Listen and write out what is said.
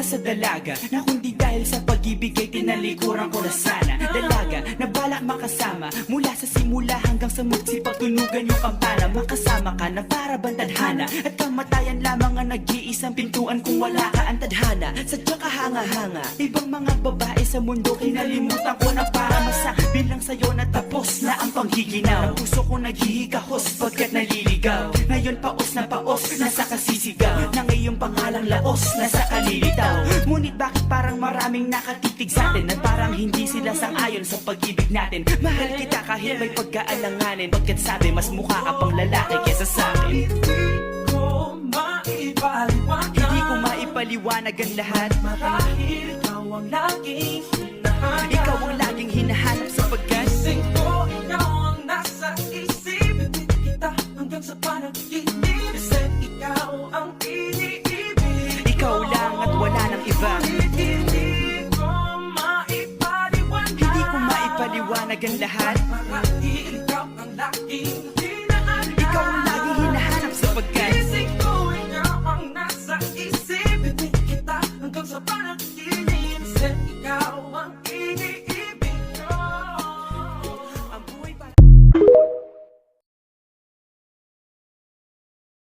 Sa dalaga na kundi dahil sa pag-ibig ay tinalikuran ko na sana. Dalaga na balak makasama mula sa simula hanggang sa magsipag tunugan yung kampana. Makasama ka na para bantadhana at kamatayan lamang ang nag-iisang pintuan kung wala ka ang tadhana. Sadya ka hanga-hanga, ibang mga babae sa mundo kinalimutan ko na para masabi lang sa'yo na tapos na ang panghiginaw. Ang puso ko naghihikahos pagkat naliligaw. Ngayon paos na paos, nasa kasisigaw na ngayong pangalang laos, nasa kalilitaw. Ngunit bakit parang maraming nakatitig sa atin at parang hindi sila sang-ayon sa pag-ibig natin. Mahal kita kahit may pagkaalanganin, pagkat sabi mas mukha ka pang lalaki kesa sa akin. Hindi ko maipaliwanag ang lahat, marahil ikaw ang laging hinahanap. Ikaw ang laging hinahanap sapagkat ikaw ang nasa isip. Hindi kita hanggang sa panaginip, kasi ikaw ang iniibig. Ikaw lang at wala nang iba. Hindi ko maipaliwanag ang lahat,